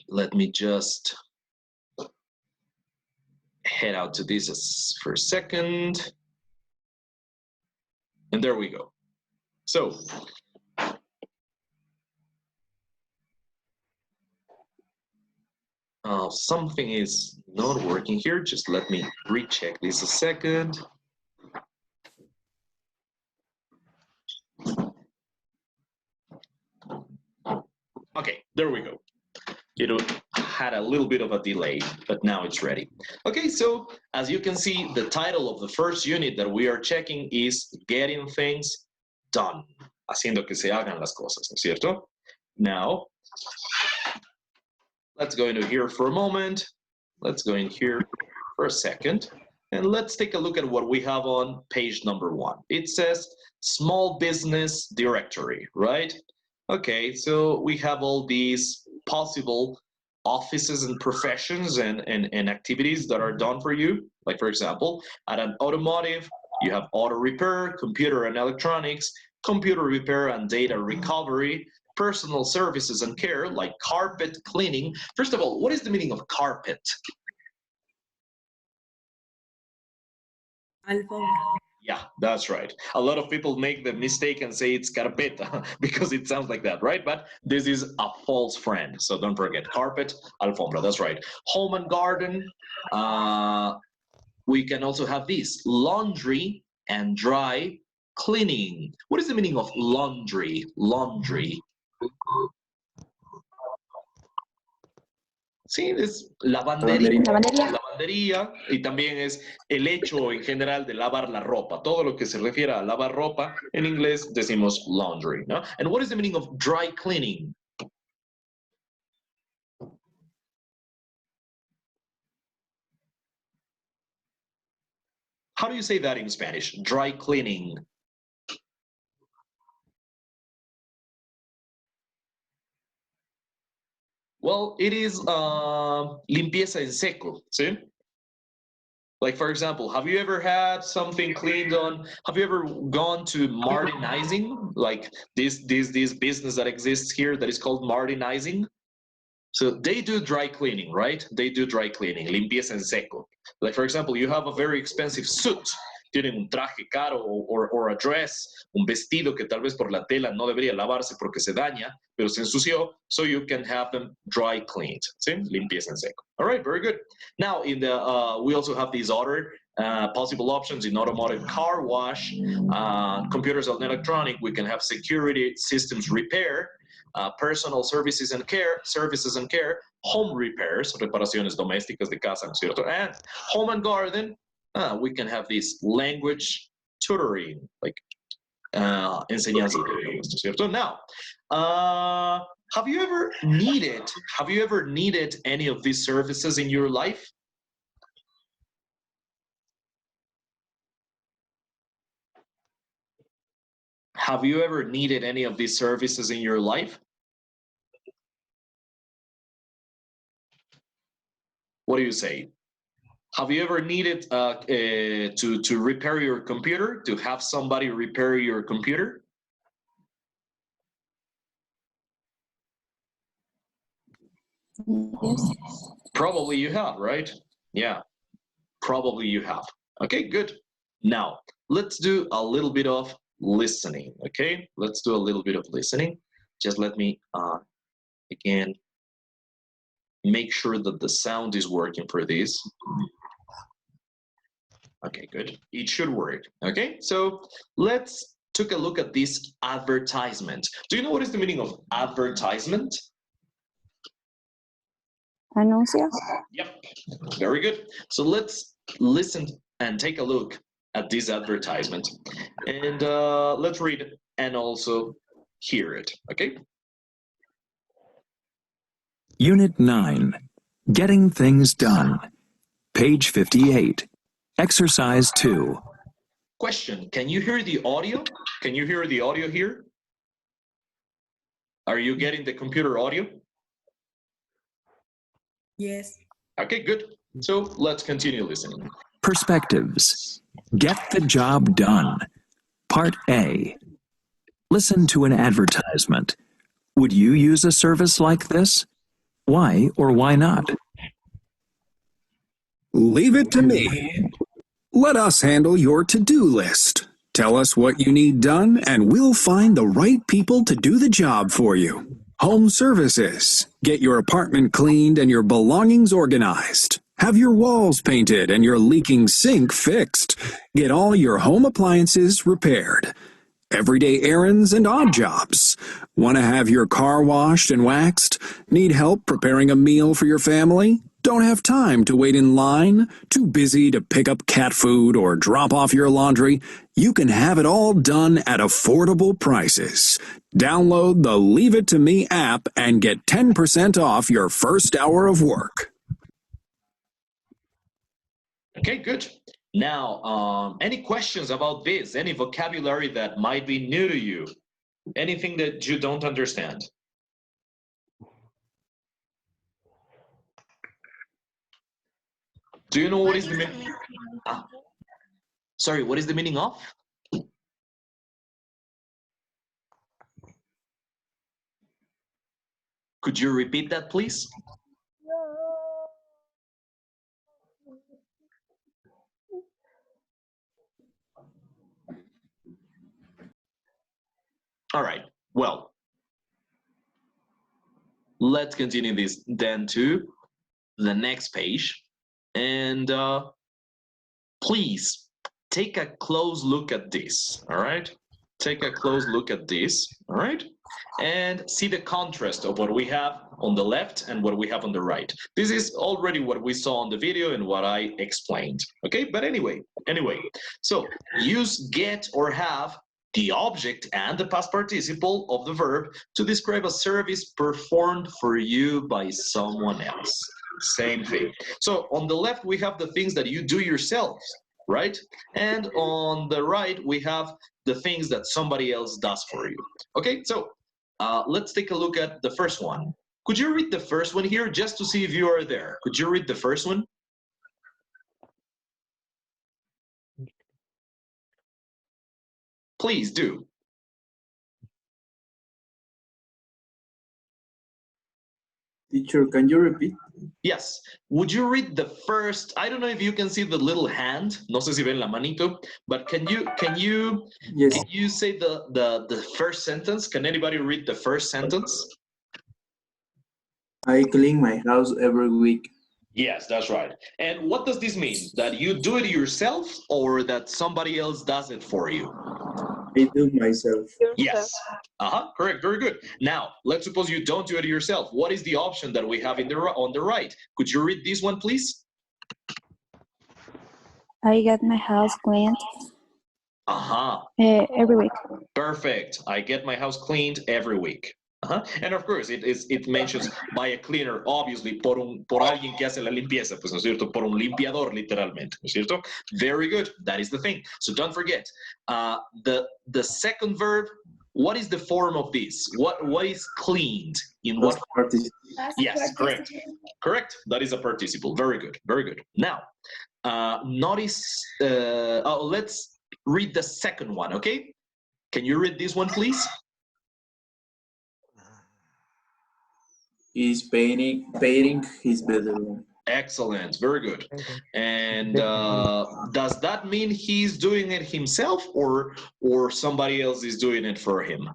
Let me just head out to this for a second. And there we go. So, something is not working here. Just let me recheck this a second. Okay, there we go. It had a little bit of a delay, but now it's ready. Okay, so as you can see, the title of the first unit that we are checking is Getting Things Done. Haciendo que se hagan las cosas, ¿no es cierto? Now, let's go into here for a moment. Let's go in here for a second. And let's take a look at what we have on page number 1. It says Small Business Directory, right? Okay, so we have all these possible offices and professions and activities that are done for you. Like, for example, at an automotive, you have auto repair, computer and electronics, computer repair and data recovery, personal services and care, like carpet cleaning. First of all, what is the meaning of carpet? Alfombra. Yeah, that's right. A lot of people make the mistake and say it's carpeta because it sounds like that, right? But this is a false friend. So don't forget, carpet, alfombra, that's right. Home and garden. We can also have this, laundry and dry cleaning. What is the meaning of laundry? Laundry. Sí, es lavandería. Lavandería, y también es el hecho en general de lavar la ropa. Todo lo que se refiere a lavar ropa, en inglés decimos laundry, ¿no? And what is the meaning of dry cleaning? How do you say that in Spanish? Dry cleaning. Well, it is limpieza en seco, ¿sí? Like, for example, have you ever had something cleaned on? Have you ever gone to Martinizing? Like this business that exists here that is called Martinizing? So they do dry cleaning, right? They do dry cleaning, limpieza en seco. Like, for example, you have a very expensive suit. Tienen un traje caro or a dress, un vestido que tal vez por la tela no debería lavarse porque se daña, pero se ensució, so you can have them dry cleaned. ¿Sí? Limpieza en seco. All right, very good. Now, in the we also have these other possible options in automotive car wash, computers and electronic. We can have security systems repair, personal services and care, home repairs, reparaciones domésticas de casa, ¿no es cierto? And home and garden. We can have this language tutoring, like enseñanza de idiomas, ¿no es cierto? Now, have you ever needed any of these services in your life? Have you ever needed any of these services in your life? What do you say? Have you ever needed to repair your computer, to have somebody repair your computer? Yes. Probably you have, right? Yeah, probably you have. Okay, good. Now, let's do a little bit of listening, okay? Let's do a little bit of listening. Just let me, again, make sure that the sound is working for this. Okay, good. It should work. Okay, so let's take a look at this advertisement. Do you know what is the meaning of advertisement? Anuncio. Yep, very good. So let's listen and take a look at this advertisement. And let's read it and also hear it, okay? Unit 9, Getting Things Done. Page 58. Exercise 2. Question, can you hear the audio? Can you hear the audio here? Are you getting the computer audio? Yes. Okay, good. So let's continue listening. Perspectives. Get the job done. Part A. Listen to an advertisement. Would you use a service like this? Why or why not? Leave it to me. Let us handle your to-do list. Tell us what you need done, and we'll find the right people to do the job for you. Home services. Get your apartment cleaned and your belongings organized. Have your walls painted and your leaking sink fixed. Get all your home appliances repaired. Everyday errands and odd jobs. Want to have your car washed and waxed? Need help preparing a meal for your family? Don't have time to wait in line? Too busy to pick up cat food or drop off your laundry? You can have it all done at affordable prices. Download the Leave It to Me app and get 10% off your first hour of work. Okay, good. Now, any questions about this? Any vocabulary that might be new to you? Anything that you don't understand? Do you know what is the meaning? Sorry, what is the meaning of? Could you repeat that, please? All right, well, let's continue this then to the next page. And please take a close look at this, all right? Take a close look at this, all right? And see the contrast of what we have on the left and what we have on the right. This is already what we saw on the video and what I explained, okay? But anyway, so use get or have, the object and the past participle of the verb to describe a service performed for you by someone else. Same thing. So on the left, we have the things that you do yourselves, right? And on the right, we have the things that somebody else does for you. Okay, so let's take a look at the first one. Could you read the first one here just to see if you are there? Could you read the first one? Please do. Teacher, can you repeat? Yes. Would you read the first? I don't know if you can see the little hand. No sé si ven la manito, but can you Yes. can you say the first sentence? Can anybody read the first sentence? I clean my house every week. Yes, that's right. And what does this mean? That you do it yourself or that somebody else does it for you? I do myself. Yes. Correct. Very good. Now, let's suppose you don't do it yourself. What is the option that we have on the right? Could you read this one, please? I get my house cleaned every week. Perfect. I get my house cleaned every week. And of course, it mentions by a cleaner, obviously, por alguien que hace la limpieza, pues, ¿no es cierto? Por un limpiador, literalmente, ¿no es cierto? Very good. That is the thing. So don't forget, the second verb, what is the form of this? What is cleaned? In what? Participle. Yes, correct. Correct. That is a participle. Very good. Very good. Now, notice, let's read the second one, okay? Can you read this one, please? He's painting his bedroom. Excellent, very good. And does that mean he's doing it himself or somebody else is doing it for him?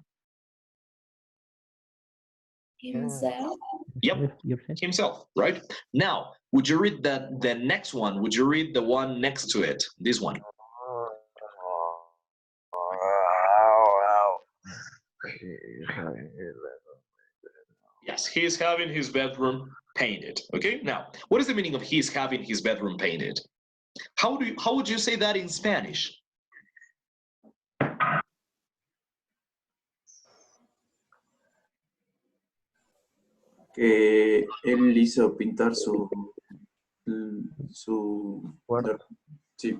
Himself. Yep, himself, right? Now, would you read the next one? Would you read the one next to it? This one. Yes, he's having his bedroom painted. Okay, now, what is the meaning of he's having his bedroom painted? How would you say that in Spanish? Que él hizo pintar su Cuarto. sí.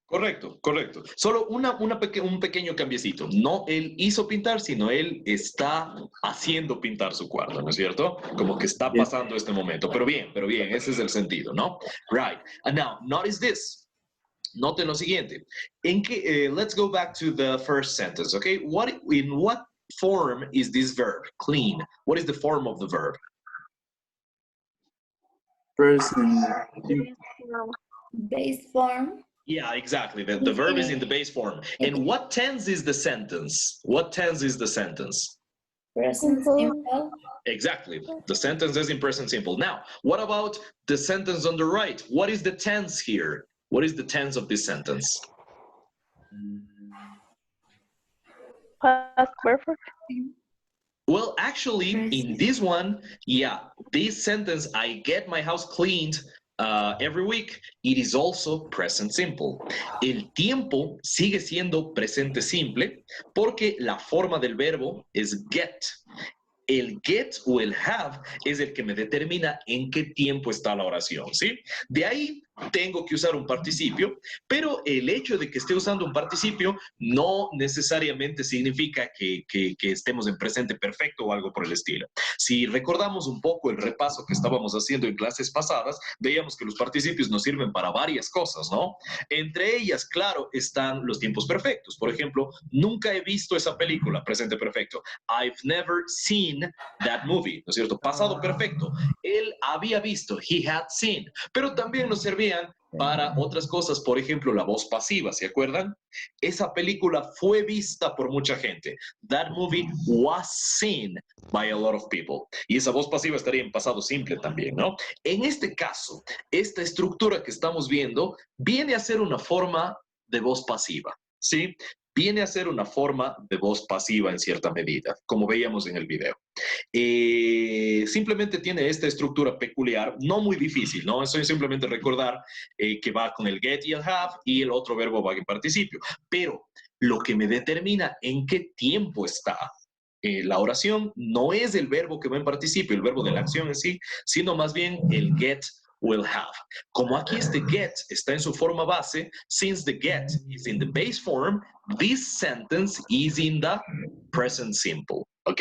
Correcto, correcto. Solo un pequeño cambiecito. No él hizo pintar, sino él está haciendo pintar su cuarto, ¿no es cierto? Como que está Yes. pasando este momento. Pero bien, ese es el sentido, ¿no? Right. And now, notice this. Noten lo siguiente. Let's go back to the first sentence, okay? In what form is this verb? Clean. What is the form of the verb? Present. Base form. Yeah, exactly. The verb is in the base form. And what tense is the sentence? What tense is the sentence? Present simple. Exactly. The sentence is in present simple. Now, what about the sentence on the right? What is the tense here? What is the tense of this sentence? Past perfect. Well, actually, in this one, yeah, this sentence, I get my house cleaned every week, it is also present simple. El tiempo sigue siendo presente simple porque la forma del verbo es get. El get o el have es el que me determina en qué tiempo está la oración, ¿sí? De ahí tengo que usar un participio, pero el hecho de que esté usando un participio no necesariamente significa que estemos en presente perfecto o algo por el estilo. Si recordamos un poco el repaso que estábamos haciendo en clases pasadas, veíamos que los participios nos sirven para varias cosas, ¿no? Entre ellas, claro, están los tiempos perfectos. Por ejemplo, nunca he visto esa película, presente perfecto. I've never seen that movie, ¿no es cierto? Pasado perfecto. Él había visto, he had seen, pero también nos servían para otras cosas, por ejemplo, la voz pasiva, ¿se acuerdan? Esa película fue vista por mucha gente. That movie was seen by a lot of people. Y esa voz pasiva estaría en pasado simple también, ¿no? En este caso, esta estructura que estamos viendo viene a ser una forma de voz pasiva, ¿sí? Viene a ser una forma de voz pasiva en cierta medida, como veíamos en el video. Simplemente tiene esta estructura peculiar, no muy difícil, ¿no? Eso es simplemente recordar que va con el get y el have y el otro verbo va en participio. Pero lo que me determina en qué tiempo está la oración no es el verbo que va en participio, el verbo de la acción en sí, sino más bien el get will have. Como aquí este get está en su forma base, since the get is in the base form, this sentence is in the present simple. ¿Ok?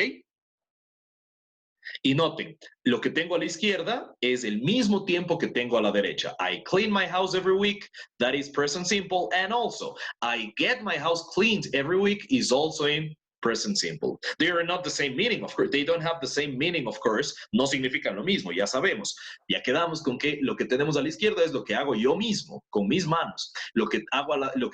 Y noten, lo que tengo a la izquierda es el mismo tiempo que tengo a la derecha. I clean my house every week, that is present simple, and also I get my house cleaned every week is also in present simple. They are not the same meaning, of course. They don't have the same meaning, of course. No significan lo mismo, ya sabemos. Ya quedamos con que lo que tenemos a la izquierda es lo que hago yo mismo, con mis manos. Lo que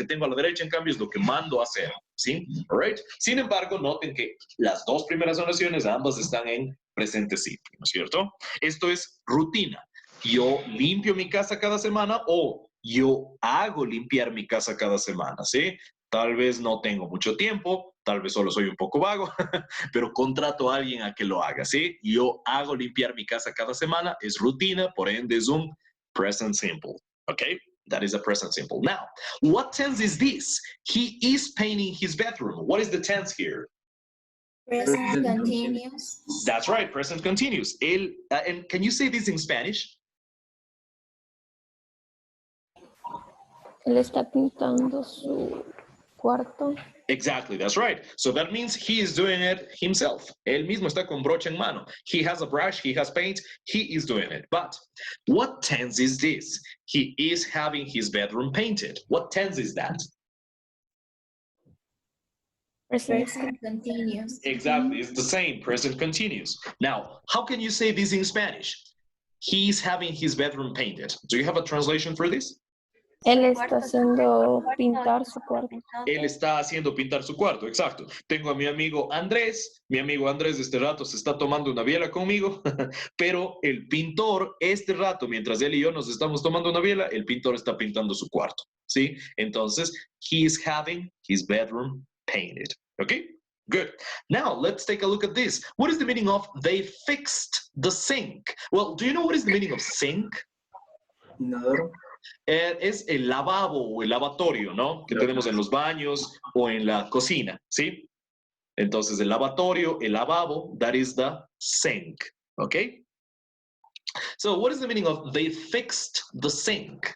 tengo a la derecha, en cambio, es lo que mando a hacer. ¿Sí? All right? Sin embargo, noten que las dos primeras oraciones, ambas están en presente simple, ¿no es cierto? Esto es rutina. Yo limpio mi casa cada semana o yo hago limpiar mi casa cada semana, ¿sí? Tal vez no tengo mucho tiempo, tal vez solo soy un poco vago, pero contrato a alguien a que lo haga, ¿sí? Yo hago limpiar mi casa cada semana, es rutina, por ende es un present simple, ¿ok? That is a present simple. Now, what tense is this? He is painting his bedroom. What is the tense here? Present continuous. That's right, present continuous. And can you say this in Spanish? Él está pintando su cuarto. Exactly, that's right. So that means he is doing it himself. Él mismo está con brocha en mano. He has a brush, he has paint, he is doing it. But what tense is this? He is having his bedroom painted. What tense is that? Present continuous. Exactly, it's the same, present continuous. Now, how can you say this in Spanish? He is having his bedroom painted. Do you have a translation for this? Él está haciendo pintar su cuarto. Él está haciendo pintar su cuarto, exacto. Tengo a mi amigo Andrés este rato se está tomando una biela conmigo, pero el pintor este rato, mientras él y yo nos estamos tomando una biela, el pintor está pintando su cuarto, ¿sí? Entonces, he is having his bedroom painted, okay? Good. Now, let's take a look at this. What is the meaning of they fixed the sink? Well, do you know what is the meaning of sink? Inodoro. Es el lavabo o el lavatorio, ¿no? Que tenemos en los baños o en la cocina, ¿sí? Entonces, el lavatorio, el lavabo, that is the sink, ¿ok? So, what is the meaning of they fixed the sink?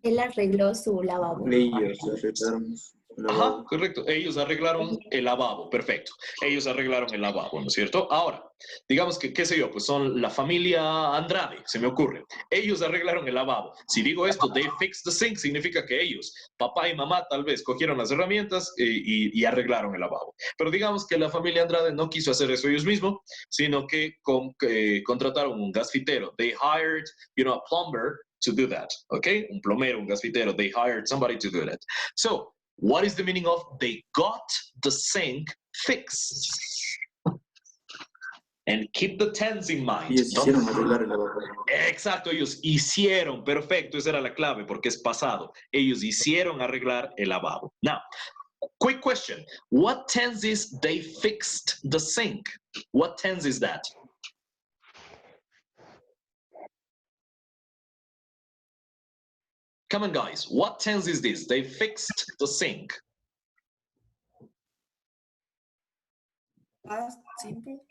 Él arregló su lavabo. Ellos arreglaron el Ajá, lavabo. correcto. Ellos arreglaron el lavabo, perfecto. Ellos arreglaron el lavabo, ¿no es cierto? Ahora, digamos que, qué sé yo, pues son la familia Andrade, se me ocurre. Ellos arreglaron el lavabo. Si digo esto, they fixed the sink, significa que ellos, papá y mamá, tal vez cogieron las herramientas y arreglaron el lavabo. Pero digamos que la familia Andrade no quiso hacer eso ellos mismos, sino que contrataron un gasfitero. They hired, a plumber to do that, okay? Un plomero, un gasfitero. They hired somebody to do that. So, what is the meaning of they got the sink fixed? And keep the tense in mind. Ellos hicieron arreglar el lavabo. Exacto, ellos hicieron, perfecto, esa era la clave porque es pasado. Ellos hicieron arreglar el lavabo. Now, quick question. What tense is they fixed the sink? What tense is that? Come on, guys. What tense is this? They fixed the sink. Past simple.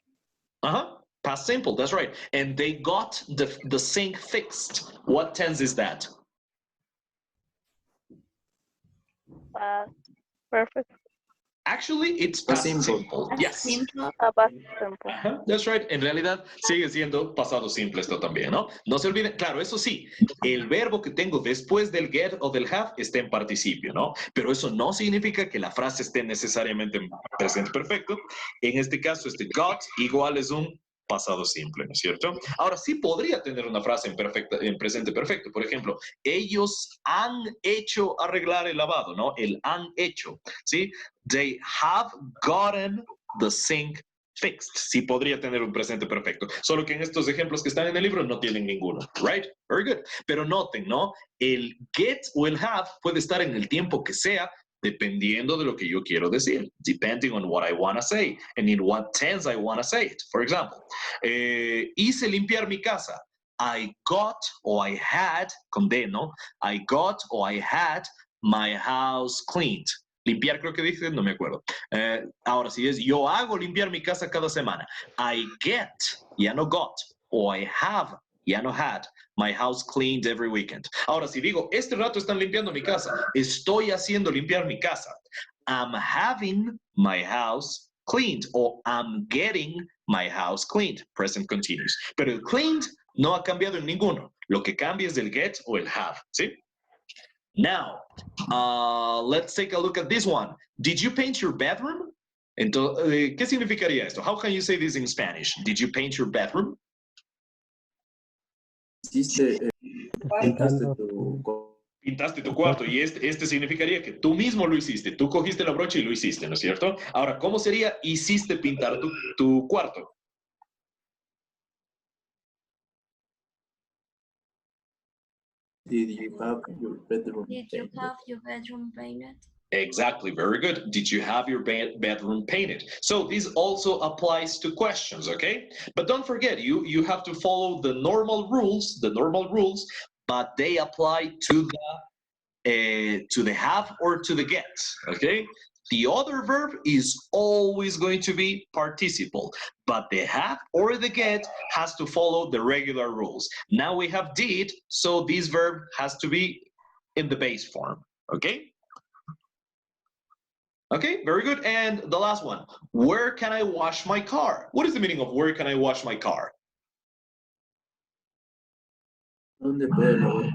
Uh-huh. Past simple, that's right. And they got the sink fixed. What tense is that? Perfect. Actually, it's Past past simple. simple. Past Yes. simple. Past simple. Ajá, that's right. En realidad sigue siendo pasado simple esto también, ¿no? No se olviden, claro, eso sí, el verbo que tengo después del get o del have está en participio, ¿no? Pero eso no significa que la frase esté necesariamente en presente perfecto. En este caso, este got igual es un pasado simple, ¿no es cierto? Ahora sí podría tener una frase en presente perfecto. Por ejemplo, ellos han hecho arreglar el lavado, ¿no? El han hecho, ¿sí? They have gotten the sink fixed. Sí podría tener un presente perfecto. Solo que en estos ejemplos que están en el libro no tienen ninguno. Right? Very good. Pero noten, ¿no? El get o el have puede estar en el tiempo que sea, dependiendo de lo que yo quiero decir. Depending on what I want to say and in what tense I want to say it. For example, hice limpiar mi casa. I got or I had, con D, ¿no? I got or I had my house cleaned. Limpiar creo que dije, no me acuerdo. Ahora sí es, yo hago limpiar mi casa cada semana. I get, ya no got, or I have, ya no had, my house cleaned every weekend. Ahora si digo, este rato están limpiando mi casa, estoy haciendo limpiar mi casa. I'm having my house cleaned, or I'm getting my house cleaned. Present continuous. Pero el cleaned no ha cambiado en ninguno. Lo que cambia es el get o el have, ¿sí? Now, let's take a look at this one. Did you paint your bedroom? Entonces, ¿qué significaría esto? How can you say this in Spanish? Did you paint your bedroom? Hiciste, pintaste tu Pintaste tu cuarto y este significaría que tú mismo lo hiciste. Tú cogiste la brocha y lo hiciste, ¿no es cierto? Ahora, ¿cómo sería hiciste pintar tu cuarto? Did you have your bedroom Did you painted? have your bedroom painted? Exactly, very good. Did you have your bedroom painted? So this also applies to questions, okay? But don't forget, you have to follow the normal rules, but they apply to the have or to the get, okay? The other verb is always going to be participle, but the have or the get has to follow the regular rules. Now we have did, so this verb has to be in the base form, okay? Okay, very good. And the last one, where can I wash my car? What is the meaning of where can I wash my car? ¿Dónde puedo lavar?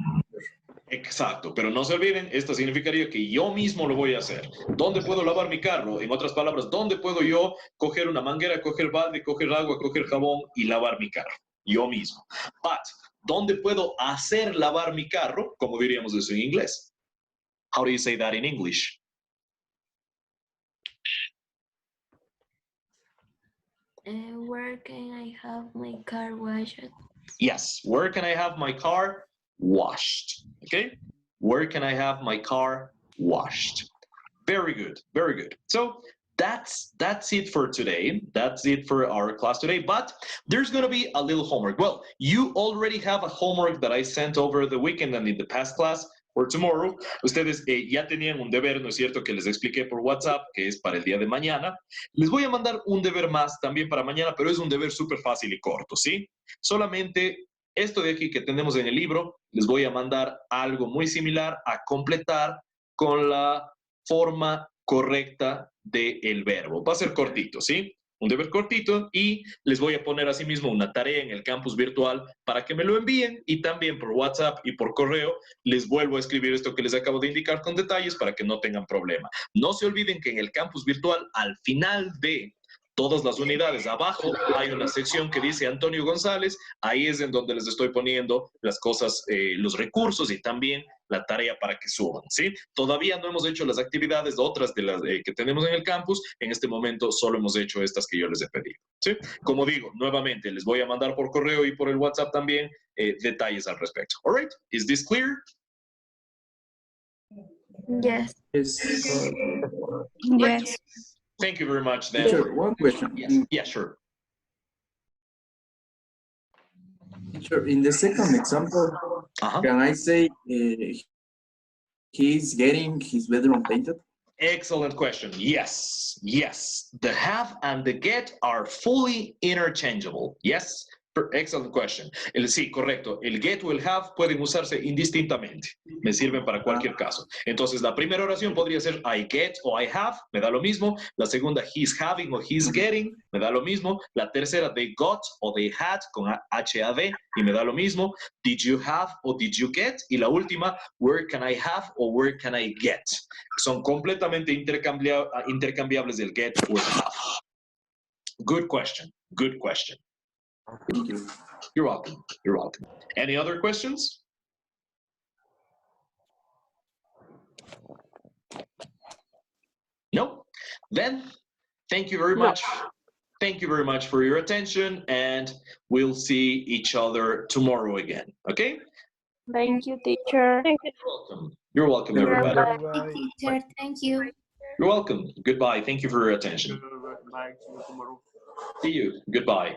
Exacto, pero no se olviden, esto significaría que yo mismo lo voy a hacer. ¿Dónde puedo lavar mi carro? En otras palabras, ¿dónde puedo yo coger una manguera, coger balde, coger agua, coger jabón y lavar mi carro? Yo mismo. But, ¿dónde puedo hacer lavar mi carro? Como diríamos eso en inglés. How do you say that in English? Where can I have my car washed? Yes, where can I have my car washed? Okay, where can I have my car washed? Very good, very good. So that's it for today. That's it for our class today. But there's going to be a little homework. Well, you already have a homework that I sent over the weekend and in the past class for tomorrow. Ustedes ya tenían un deber, ¿no es cierto?, que les expliqué por WhatsApp, que es para el día de mañana. Les voy a mandar un deber más también para mañana, pero es un deber súper fácil y corto, ¿sí? Solamente Esto de aquí que tenemos en el libro, les voy a mandar algo muy similar a completar con la forma correcta del verbo. Va a ser cortito, ¿sí? Un deber cortito y les voy a poner asimismo una tarea en el campus virtual para que me lo envíen y también por WhatsApp y por correo les vuelvo a escribir esto que les acabo de indicar con detalles para que no tengan problema. No se olviden que en el campus virtual, al final de todas las unidades, abajo hay una sección que dice Antonio González, ahí es en donde les estoy poniendo las cosas, los recursos y también la tarea para que suban, ¿sí? Todavía no hemos hecho las actividades de otras de las que tenemos en el campus, en este momento solo hemos hecho estas que yo les he pedido, ¿sí? Como digo, nuevamente les voy a mandar por correo y por el WhatsApp también detalles al respecto. All right, is this clear? Yes. Yes. Thank you very much then. Teacher, one question. Yes, yeah, sure. Teacher, in the second example, can I say he's getting his bedroom painted? Excellent question. Yes, yes. The have and the get are fully interchangeable. Yes, excellent question. Sí, correcto. El get o el have pueden usarse indistintamente. Me sirven para cualquier caso. Entonces, la primera oración podría ser I get o I have, me da lo mismo. La segunda, he's having o he's getting, me da lo mismo. La tercera, they got o they had con HAD y me da lo mismo. Did you have o did you get? Y la última, where can I have o where can I get? Son completamente intercambiables del get o el have. Good question. Good question. Thank you. You're welcome. You're welcome. Any other questions? No? Then, thank you very much. Thank you very much for your attention, and we'll see each other tomorrow again. Okay? Thank you, teacher. You're welcome. You're welcome, everybody. Bye. Teacher, thank you. You're welcome. Goodbye. Thank you for your attention. Bye. See you tomorrow. See you. Goodbye.